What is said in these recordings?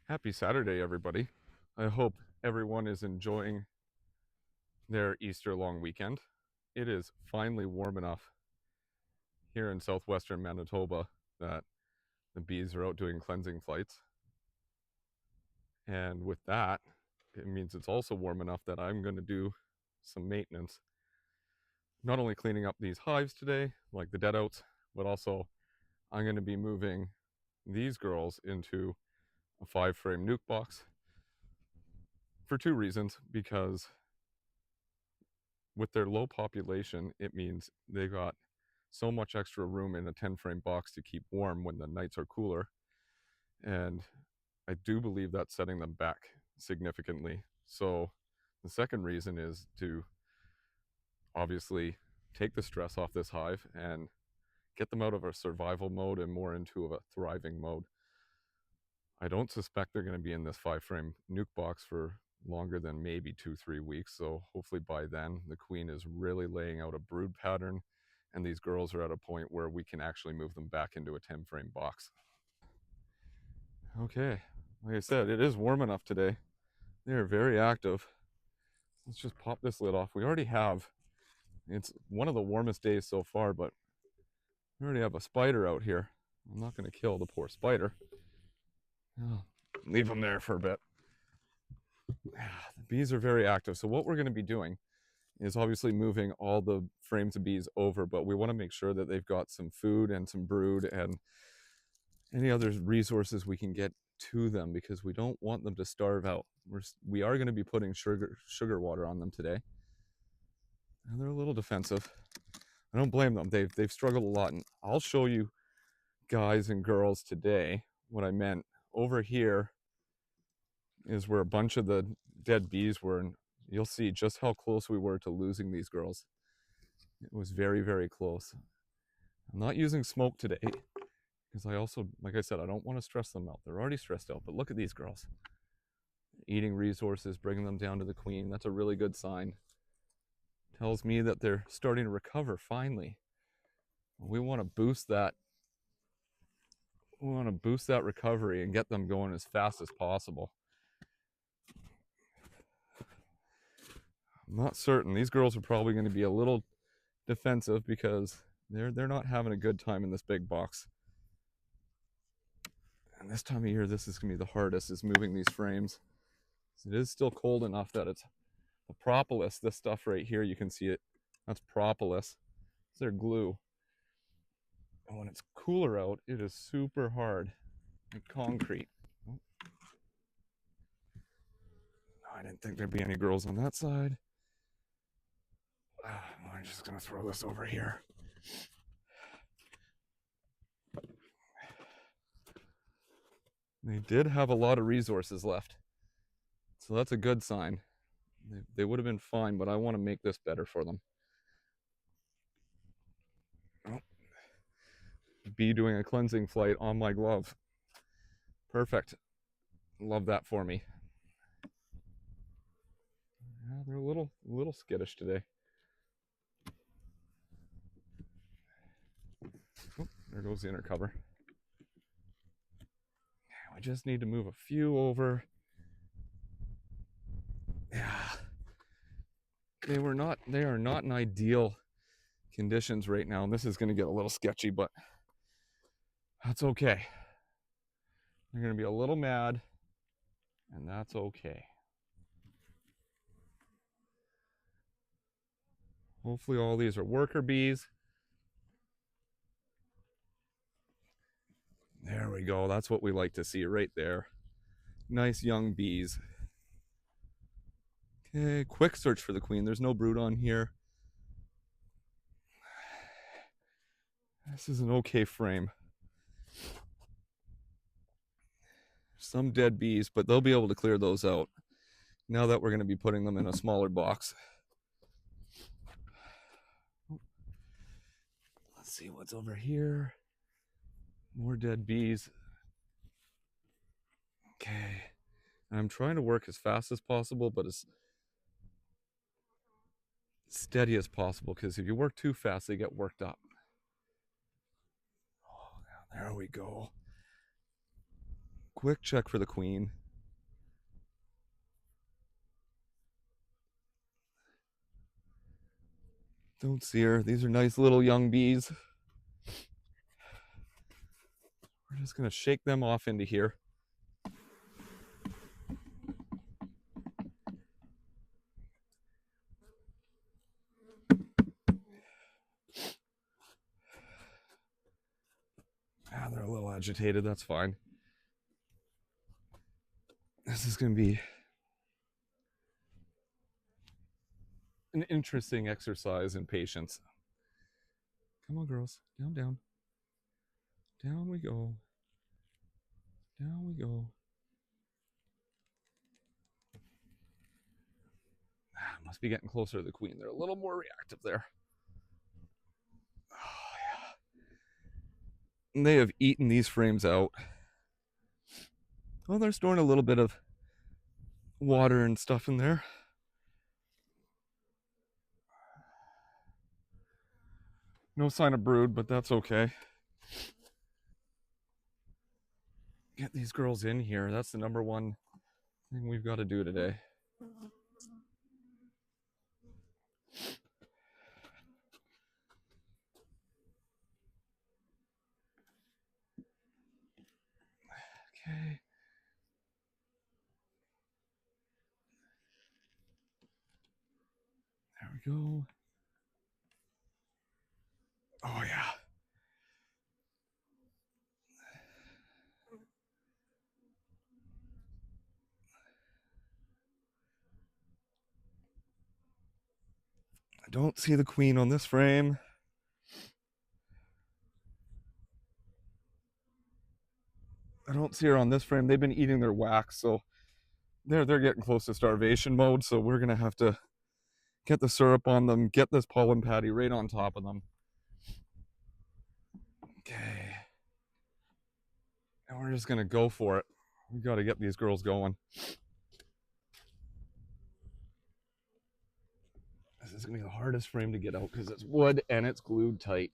Happy Saturday, everybody. I hope everyone is enjoying their Easter long weekend. It is finally warm enough here in southwestern Manitoba that the bees are out doing cleansing flights. And with that, it means it's also warm enough that I'm going to do some maintenance. Not only cleaning up these hives today, like the deadouts, but also I'm going to be moving these girls into a 5-frame nuke box for two reasons. Because with their low population, it means they got so much extra room in a 10-frame box to keep warm when the nights are cooler. And I do believe that's setting them back significantly. So the second reason is to obviously take the stress off this hive and get them out of a survival mode and more into a thriving mode. I don't suspect they're going to be in this 5-frame nuke box for longer than maybe 2-3 weeks. So hopefully by then the queen is really laying out a brood pattern and these girls are at a point where we can actually move them back into a 10-frame box. Okay, like I said, it is warm enough today. They are very active. Let's just pop this lid off. We already have, it's one of the warmest days so far, but we already have a spider out here. I'm not going to kill the poor spider. Oh, leave them there for a bit. The bees are very active. So what we're going to be doing is obviously moving all the frames of bees over, but we want to make sure that they've got some food and some brood and any other resources we can get to them, because we don't want them to starve out. We are going to be putting sugar water on them today, and they're a little defensive. I don't blame them. They've struggled a lot, and I'll show you guys and girls today what I meant. Over here is where a bunch of the dead bees were, and you'll see just how close we were to losing these girls. It was very, very close. I'm not using smoke today because I also, like I said, I don't want to stress them out. They're already stressed out, but look at these girls. Eating resources, bringing them down to the queen. That's a really good sign. Tells me that they're starting to recover finally. We want to boost that. We want to boost that recovery and get them going as fast as possible. I'm not certain. These girls are probably going to be a little defensive because they're not having a good time in this big box. And this time of year, this is going to be the hardest, is moving these frames. It is still cold enough that it's the propolis, this stuff right here, you can see it. That's propolis. It's their glue. And when it's cooler out, it is super hard, like concrete. Oh, I didn't think there'd be any girls on that side. I'm just going to throw this over here. They did have a lot of resources left, so that's a good sign. They would have been fine, but I want to make this better for them. Oh, bee doing a cleansing flight on my glove. Perfect. Love that for me. Yeah, they're a little skittish today. Oh, there goes the inner cover. I just need to move a few over. Yeah. They are not in ideal conditions right now. And this is going to get a little sketchy, but that's okay. They're going to be a little mad, and that's okay. Hopefully all these are worker bees. There we go. That's what we like to see right there. Nice young bees. Okay, quick search for the queen. There's no brood on here. This is an okay frame. Some dead bees, but they'll be able to clear those out now that we're going to be putting them in a smaller box. Let's see what's over here. More dead bees. Okay. I'm trying to work as fast as possible, but as steady as possible, because if you work too fast, they get worked up. Oh, there we go. quick check for the queen. Don't see her. These are nice little young bees. We're just going to shake them off into here. Ah, they're a little agitated. That's fine. This is going to be an interesting exercise in patience. Come on, girls. Down, down. Down we go. Down we go. Ah, must be getting closer to the queen. They're a little more reactive there. Oh, yeah. And they have eaten these frames out. Well, they're storing a little bit of water and stuff in there. No sign of brood, but that's okay. Get these girls in here. That's the number one thing we've got to do today. Okay. There we go. Oh, yeah. I don't see the queen on this frame. I don't see her on this frame. They've been eating their wax, so they're getting close to starvation mode. So we're gonna have to get the syrup on them, get this pollen patty right on top of them. Okay. And we're just gonna go for it. We got to get these girls going. This is gonna be the hardest frame to get out because it's wood and it's glued tight.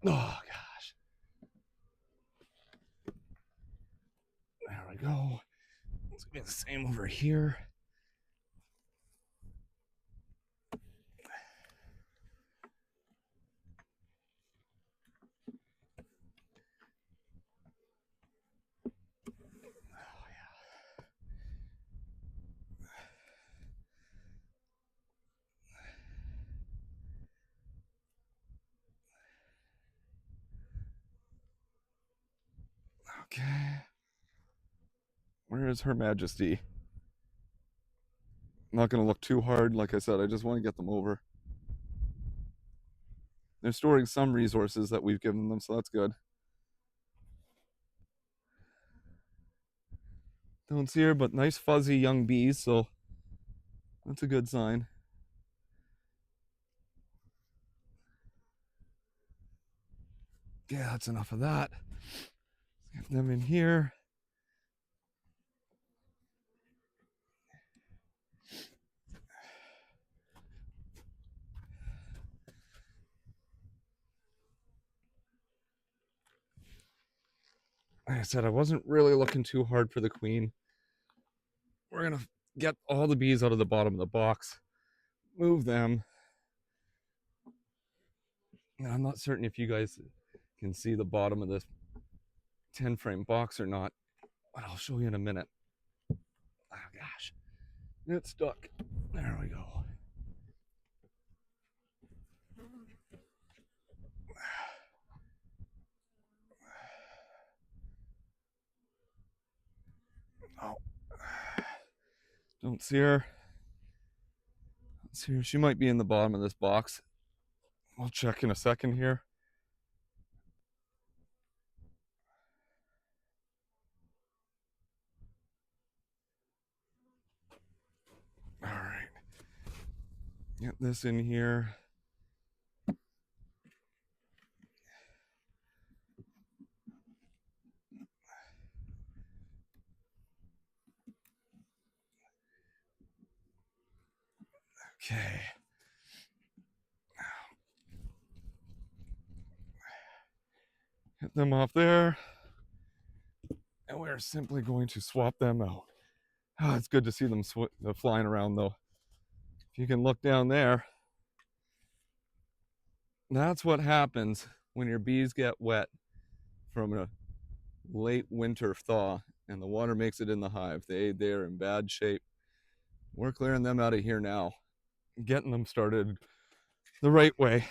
Oh gosh. There we go. It's gonna be the same over here. Oh yeah. Okay. Where is Her Majesty? I'm not going to look too hard. Like I said, I just want to get them over. They're storing some resources that we've given them, so that's good. Don't see her, but nice fuzzy young bees, so that's a good sign. Yeah, that's enough of that. Let's get them in here. Like I said, I wasn't really looking too hard for the queen. We're going to get all the bees out of the bottom of the box, move them. Now, I'm not certain if you guys can see the bottom of this 10 frame box or not, but I'll show you in a minute. Oh gosh, it's stuck. There we go. Oh, don't see her. Don't see her. She might be in the bottom of this box. I'll check in a second here. All right. Get this in here. Okay. Get them off there. And we're simply going to swap them out. Oh, it's good to see them flying around though. If you can look down there, that's what happens when your bees get wet from a late winter thaw and the water makes it in the hive. They're in bad shape. We're clearing them out of here now, getting them started the right way.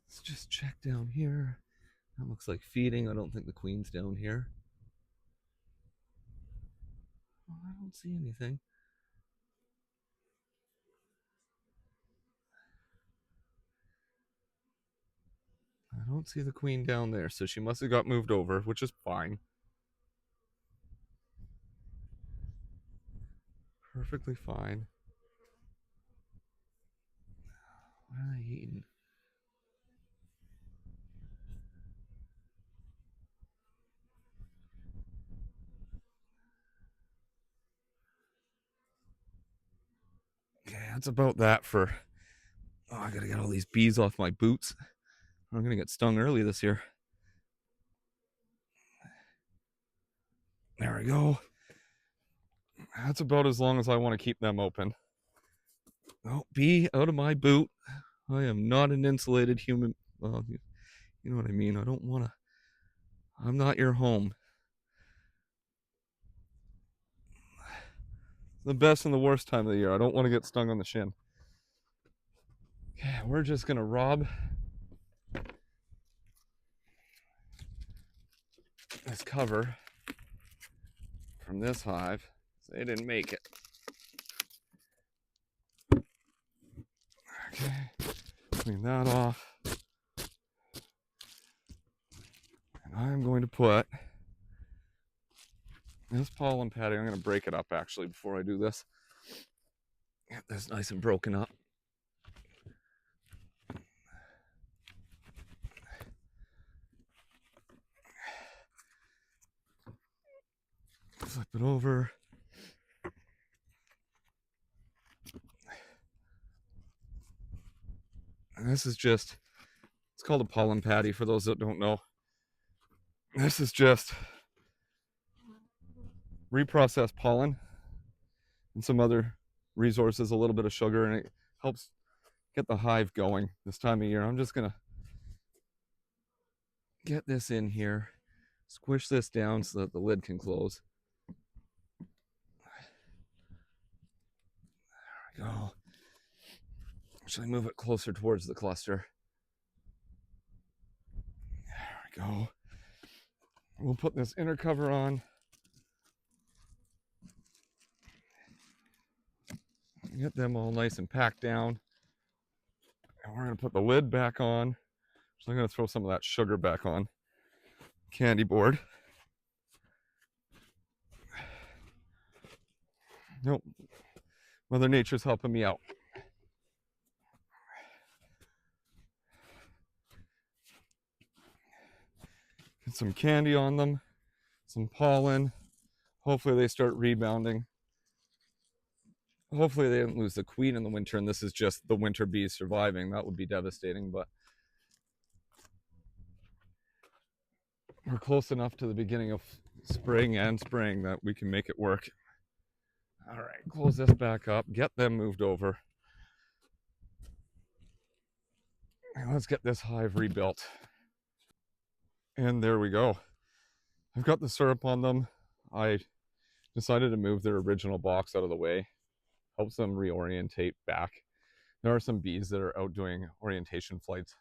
Let's just check down here. That looks like feeding. I don't think the queen's down here. Oh, I don't see anything. I don't see the queen down there, so she must have got moved over, which is fine. Perfectly fine. What are they eating? Okay, that's about that for... Oh, I gotta get all these bees off my boots. I'm gonna get stung early this year. There we go. That's about as long as I want to keep them open. Oh, bee out of my boot. I am not an insulated human. Well, you know what I mean. I don't want to. I'm not your home. The best and the worst time of the year. I don't want to get stung on the shin. Okay, we're just gonna rob this cover from this hive. They didn't make it. Okay, clean that off. And I'm going to put this pollen padding. I'm going to break it up actually before I do this. Get this nice and broken up. Flip it over. And this is just, it's called a pollen patty for those that don't know. This is just reprocessed pollen and some other resources, a little bit of sugar, and it helps get the hive going this time of year. I'm just gonna get this in here, squish this down so that the lid can close. There we go. Actually move it closer towards the cluster. There we go. We'll put this inner cover on. Get them all nice and packed down. And we're gonna put the lid back on. So I'm gonna throw some of that sugar back on. Candy board. Nope. Mother Nature's helping me out. Get some candy on them, some pollen. Hopefully they start rebounding. Hopefully they didn't lose the queen in the winter and this is just the winter bees surviving. That would be devastating, but we're close enough to the beginning of spring and spring that we can make it work. All right, close this back up, get them moved over. And let's get this hive rebuilt. And there we go. I've got the syrup on them. I decided to move their original box out of the way. Helps them reorientate back. There are some bees that are out doing orientation flights,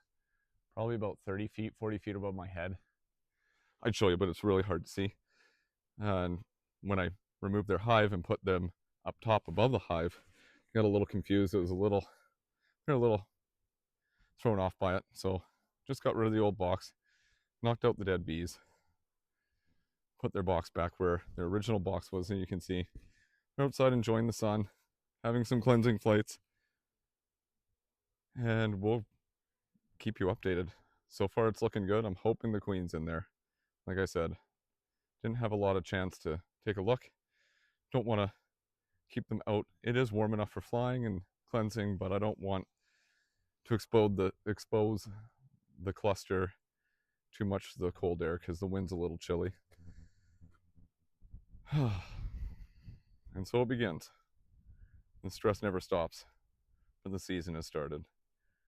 probably about 30 feet, 40 feet above my head. I'd show you, but it's really hard to see. And when I removed their hive and put them up top above the hive, I got a little confused. They're a little thrown off by it. So just got rid of the old box, knocked out the dead bees, put their box back where their original box was, and you can see they're outside enjoying the sun, having some cleansing flights, and we'll keep you updated. So far it's looking good. I'm hoping the queen's in there. Like I said, didn't have a lot of chance to take a look. Don't want to keep them out. It is warm enough for flying and cleansing, but I don't want to expose the cluster too much of the cold air because the wind's a little chilly. And so it begins. The stress never stops, but the season has started.